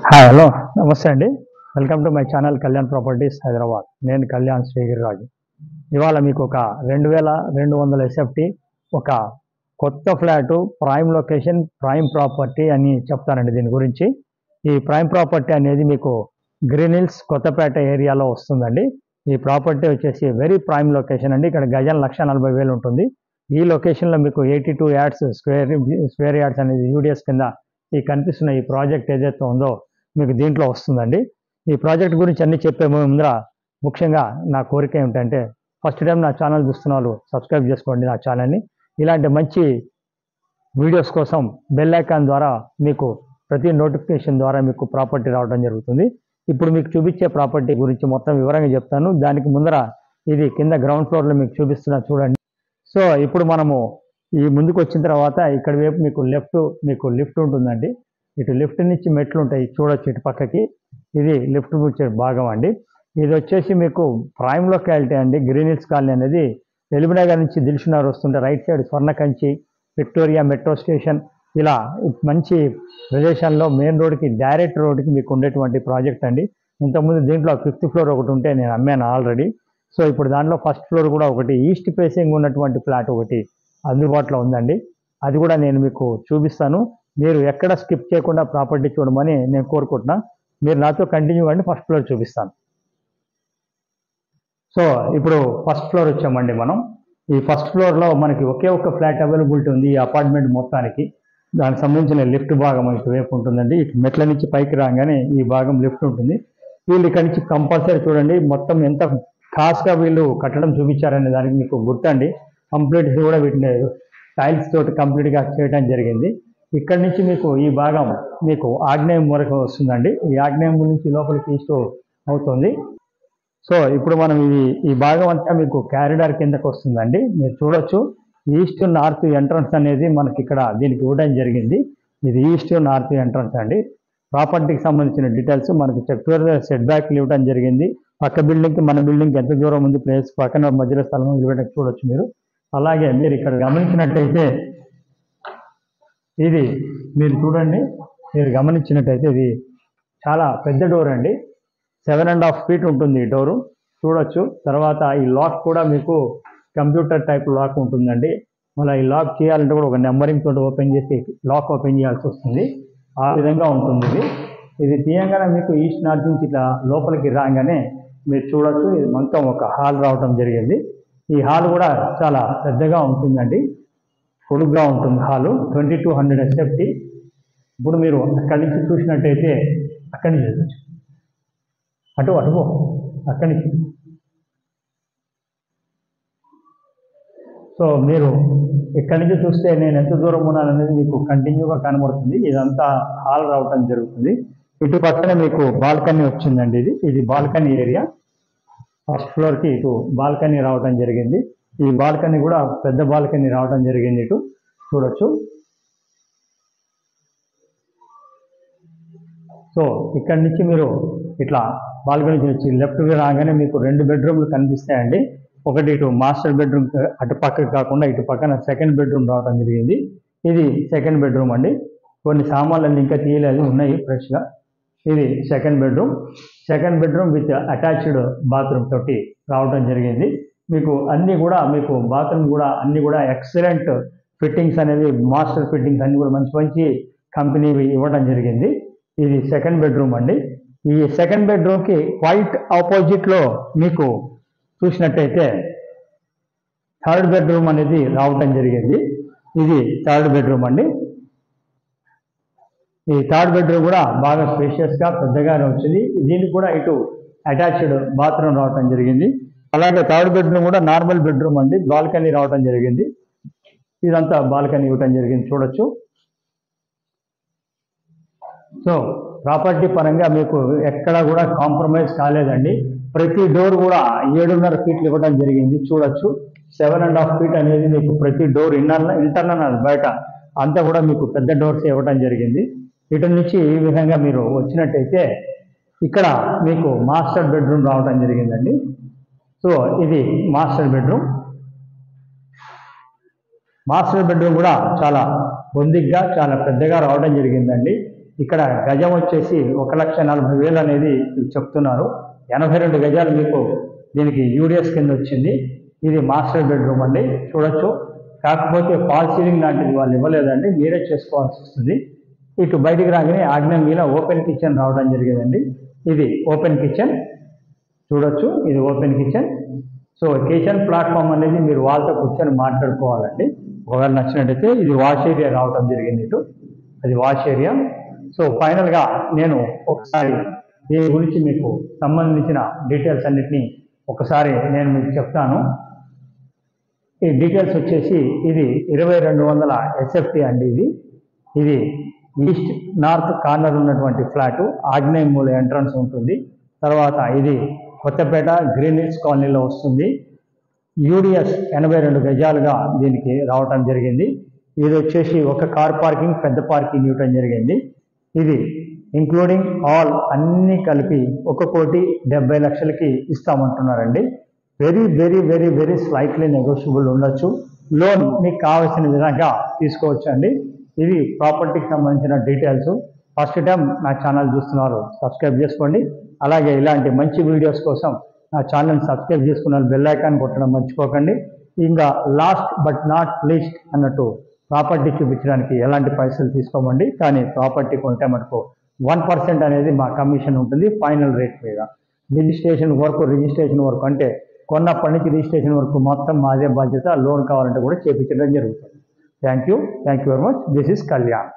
Hi hello నమస్తే అండి. Welcome to my channel Kalyan properties Hyderabad. నేను కళ్యాణ్ శ్రీగిరిరాజు. ఇవాళ మీకు ఒక 2200 ఎస్ఎఫ్టీ ఒక కొత్త flat prime location prime property అని చెప్తానండి. దీని గురించి ఈ ప్రైమ్ ప్రాపర్టీ అనేది మీకు గ్రీన్ హిల్స్ కొత్తపేట ఏరియాలో వస్తుందండి. ఈ ప్రాపర్టీ వచ్చేసి వెరీ ప్రైమ్ లొకేషన్ అండి. ఇక్కడ గజం 1,40,000 ఉంటుంది. ఈ లొకేషన్లో మీకు 82 యార్డ్స్ స్క్వేర్ యార్డ్స్ అనేది యూడిఎస్ కింద ఈ కనిపిస్తున్న ఈ ప్రాజెక్ట్ ఏదైతే ఉందో మీకు దీంట్లో వస్తుందండి. ఈ ప్రాజెక్ట్ గురించి అన్ని చెప్పే ముందర ముఖ్యంగా నా కోరిక ఏమిటంటే, ఫస్ట్ టైం నా ఛానల్ చూస్తున్న వాళ్ళు సబ్స్క్రైబ్ చేసుకోండి నా ఛానల్ని. ఇలాంటి మంచి వీడియోస్ కోసం బెల్ ఐకాన్ ద్వారా మీకు ప్రతి నోటిఫికేషన్ ద్వారా మీకు ప్రాపర్టీ రావడం జరుగుతుంది. ఇప్పుడు మీకు చూపించే ప్రాపర్టీ గురించి మొత్తం వివరంగా చెప్తాను. దానికి ముందర ఇది కింద గ్రౌండ్ ఫ్లోర్లో మీకు చూపిస్తున్నా చూడండి. సో ఇప్పుడు మనము ఈ ముందుకు వచ్చిన తర్వాత ఇక్కడ వైపు మీకు లిఫ్ట్ ఉంటుందండి. ఇటు లిఫ్ట్ నుంచి మెట్లు ఉంటాయి చూడొచ్చు ఇటు పక్కకి. ఇది లిఫ్ట్ వచ్చే భాగం అండి. ఇది వచ్చేసి మీకు ప్రైమ్ లొకాలిటీ అండి. గ్రీన్ హిల్స్ కాలనీ అనేది ఎలిమినగర్ నుంచి దిల్సుఖ్నగర్ వస్తుంటే right side Swarnakanchi, Victoria metro station ఇలా మంచి ప్రదేశాల్లో మెయిన్ రోడ్కి డైరెక్ట్ రోడ్కి మీకు ఉండేటువంటి ప్రాజెక్ట్ అండి. ఇంతకుముందు దీంట్లో 5th ఫ్లోర్ ఒకటి ఉంటే నేను అమ్మాను ఆల్రెడీ. సో ఇప్పుడు దాంట్లో 1st ఫ్లోర్ కూడా ఒకటి ఈస్ట్ ఫేసింగ్ ఉన్నటువంటి ఫ్లాట్ ఒకటి అందుబాటులో ఉందండి. అది కూడా నేను మీకు చూపిస్తాను. మీరు ఎక్కడ స్కిప్ చేయకుండా ప్రాపర్టీ చూడమని నేను కోరుకుంటున్నా. మీరు నాతో కంటిన్యూ అండి. 1st ఫ్లోర్ చూపిస్తాను. సో ఇప్పుడు 1st ఫ్లోర్ వచ్చామండి మనం. ఈ 1st ఫ్లోర్లో మనకి ఒకే ఒక ఫ్లాట్ అవైలబిలిటీ ఉంది ఈ అపార్ట్మెంట్ మొత్తానికి. దానికి సంబంధించిన లిఫ్ట్ భాగం ఇటువైపు ఉంటుందండి. ఇటు మెట్ల నుంచి పైకి రాగానే ఈ భాగం లిఫ్ట్ ఉంటుంది. వీళ్ళు ఇక్కడి నుంచి కంపల్సరీ చూడండి మొత్తం ఎంత ఖాస్గా వీళ్ళు కట్టడం చూపించారనే దానికి మీకు గుర్తండి. కంప్లీట్ కూడా వీటిని టైల్స్ తోటి కంప్లీట్గా చేయడం జరిగింది. ఇక్కడి నుంచి మీకు ఈ భాగం మీకు ఆగ్నేయం వరకు వస్తుందండి. ఈ ఆగ్నేయం నుంచి లోపలికి ఈస్ట్ అవుతుంది. సో ఇప్పుడు మనం ఈ భాగం అంతా మీకు క్యారిడార్ కిందకు వస్తుందండి. మీరు చూడొచ్చు ఈస్ట్ నార్త్ ఎంట్రన్స్ అనేది మనకి ఇక్కడ దీనికి ఇవ్వడం జరిగింది. ఇది ఈస్ట్ నార్త్ ఎంట్రన్స్ అండి. ప్రాపర్టీకి సంబంధించిన డీటెయిల్స్ మనకి సెట్ బ్యాక్లు ఇవ్వడం జరిగింది. పక్క బిల్డింగ్కి మన బిల్డింగ్కి ఎంత దూరం ఉంది ప్లేస్ పక్కన మధ్యలో స్థలం ఇవ్వడం చూడొచ్చు మీరు. అలాగే మీరు ఇక్కడ గమనించినట్టయితే ఇది మీరు చూడండి, మీరు గమనించినట్టయితే ఇది చాలా పెద్ద డోర్ అండి. 7.5 feet ఉంటుంది ఈ డోరు చూడొచ్చు. తర్వాత ఈ లాక్ కూడా మీకు కంప్యూటర్ టైప్ లాక్ ఉంటుందండి. మళ్ళీ ఈ లాక్ చేయాలంటే కూడా ఒక నెంబరింగ్ తోటి ఓపెన్ చేసి లాక్ ఓపెన్ చేయాల్సి వస్తుంది. ఆ విధంగా ఉంటుంది. ఇది తీయంగానే మీకు ఈస్ట్ నార్త్ నుంచి ఇట్లా లోపలికి రాగానే మీరు చూడొచ్చు ఇది మొత్తం ఒక హాల్ రావడం జరిగింది. ఈ హాల్ కూడా చాలా పెద్దగా ఉంటుందండి. పొడుగ్గా ఉంటుంది హాలు. 2200 ఎస్ఎఫ్టీ. ఇప్పుడు మీరు అక్కడి నుంచి చూసినట్టయితే అక్కడి నుంచి అక్కడి నుంచి సో మీరు ఇక్కడి నుంచి చూస్తే నేను ఎంత దూరం ఉన్నాననేది మీకు కంటిన్యూగా కనబడుతుంది. ఇదంతా హాల్ రావటం జరుగుతుంది. ఇటు పక్కన మీకు బాల్కనీ వచ్చిందండి. ఇది బాల్కనీ ఏరియా. 1st ఫ్లోర్కి ఇటు బాల్కనీ రావటం జరిగింది. ఈ బాల్కనీ కూడా పెద్ద బాల్కనీ రావడం జరిగింది. ఇటు చూడొచ్చు. సో ఇక్కడి నుంచి మీరు ఇట్లా బాల్కనీ నుంచి లెఫ్ట్కి రాగానే మీకు 2 బెడ్రూమ్లు కనిపిస్తాయండి. ఒకటి ఇటు మాస్టర్ బెడ్రూమ్ అటు పక్కకి కాకుండా ఇటు పక్కన 2nd బెడ్రూమ్ రావడం జరిగింది. ఇది 2nd బెడ్రూమ్ అండి. కొన్ని సామాన్లు ఇంకా తీయలేదు, ఉన్నాయి ఫ్రెష్గా. ఇది 2nd bedroom. 2nd bedroom with attached bathroom తోటి రావడం జరిగింది. మీకు అన్నీ కూడా మీకు బాత్రూమ్ కూడా అన్నీ కూడా ఎక్సలెంట్ ఫిట్టింగ్స్ అనేవి మాస్టర్ ఫిట్టింగ్స్ అన్నీ కూడా మంచి కంపెనీవి ఇవ్వడం జరిగింది. ఇది 2nd బెడ్రూమ్ అండి. ఈ 2nd బెడ్రూమ్కి క్వైట్ ఆపోజిట్లో మీకు చూసినట్టయితే 3rd బెడ్రూమ్ అనేది రావటం జరిగింది. ఇది 3rd బెడ్రూమ్ అండి. ఈ 3rd బెడ్రూమ్ కూడా బాగా స్పేషియస్గా పెద్దగానే వచ్చింది. దీనికి కూడా ఇటు అటాచ్డ్ బాత్రూమ్ రావటం జరిగింది. అలాగే 3rd బెడ్రూమ్ కూడా నార్మల్ బెడ్రూమ్ అండి. బాల్కనీ రావటం జరిగింది. ఇదంతా బాల్కనీ ఇవ్వటం జరిగింది చూడొచ్చు. సో ప్రాపర్టీ పరంగా మీకు ఎక్కడా కూడా కాంప్రమైజ్ కాలేదండి. ప్రతి డోర్ కూడా 7.5 feet ఇవ్వడం జరిగింది చూడొచ్చు. 7.5 feet అనేది మీకు ప్రతి డోర్ ఇంటర్నల్ బయట అంతా కూడా మీకు పెద్ద డోర్స్ ఇవ్వడం జరిగింది. ఇటు నుంచి ఈ విధంగా మీరు వచ్చినట్టయితే ఇక్కడ మీకు మాస్టర్ బెడ్రూమ్ రావడం జరిగిందండి. సో ఇది మాస్టర్ బెడ్రూమ్. మాస్టర్ బెడ్రూమ్ కూడా చాలా పొందిగ్గా చాలా పెద్దగా రావడం జరిగిందండి. ఇక్కడ గజం వచ్చేసి 1,40,000 అనేది చెప్తున్నారు. 82 గజాలు మీకు దీనికి యూడిఎస్ కింద వచ్చింది. ఇది మాస్టర్ బెడ్రూమ్ అండి, చూడొచ్చు. కాకపోతే ఫాల్ సీలింగ్ లాంటిది వాళ్ళు ఇవ్వలేదండి, మీరే చేసుకోవాల్సి వస్తుంది. ఇటు బయటికి రాగానే ఆగ్నేయం మీద ఓపెన్ కిచెన్ రావడం జరిగిందండి. ఇది ఓపెన్ కిచెన్ చూడొచ్చు, ఇది open kitchen. So kitchen platform అనేది మీరు వాళ్ళతో కూర్చొని మాట్లాడుకోవాలండి. ఒకవేళ నచ్చినట్టయితే ఇది వాష్ ఏరియా రావడం జరిగింది, ఇటు అది వాష్ ఏరియా. సో ఫైనల్గా నేను ఒకసారి దీని గురించి మీకు సంబంధించిన డీటెయిల్స్ అన్నిటినీ ఒకసారి నేను మీకు చెప్తాను. ఈ డీటెయిల్స్ వచ్చేసి ఇది 2200 ఎస్ఎఫ్టీ అండి. ఇది ఈస్ట్ నార్త్ కార్నర్ ఉన్నటువంటి ఫ్లాటు, ఆగ్నేయ మూల ఎంట్రన్స్ ఉంటుంది. తర్వాత ఇది కొత్తపేట గ్రీన్ హిల్స్ కాలనీలో వస్తుంది. యూడిఎస్ 82 గజాలుగా దీనికి రావటం జరిగింది. ఇది వచ్చేసి ఒక కార్ పార్కింగ్, పెద్ద పార్కింగ్ ఇవ్వటం జరిగింది. ఇది ఇంక్లూడింగ్ ఆల్ అన్నీ కలిపి 1,70,00,000కి ఇస్తామంటున్నారండి. Very very very very slightly negotiable ఉండొచ్చు. లోన్ మీకు కావాల్సిన విధంగా తీసుకోవచ్చు అండి. ఇది ప్రాపర్టీకి సంబంధించిన డీటెయిల్స్. ఫస్ట్ టైం నా ఛానల్ చూస్తున్నారు, సబ్స్క్రైబ్ చేసుకోండి. అలాగే ఇలాంటి మంచి వీడియోస్ కోసం నా ఛానల్ని సబ్స్క్రైబ్ చేసుకున్న బెల్ ఐకాన్ కొట్టడం మర్చిపోకండి. ఇంకా లాస్ట్ బట్ నాట్ లీస్ట్ అన్నట్టు ప్రాపర్టీ చూపించడానికి ఎలాంటి పైసలు తీసుకోమండి, కానీ ప్రాపర్టీ కొంటే మనకు 1% అనేది మా కమిషన్ ఉంటుంది ఫైనల్ రేట్ మీద. రిజిస్ట్రేషన్ వరకు అంటే కొన్నప్పటి నుంచి రిజిస్ట్రేషన్ వరకు మొత్తం మాదే బాధ్యత. లోన్ కావాలంటే కూడా చేపించడం జరుగుతుంది. Thank you very much. This is Kalyan.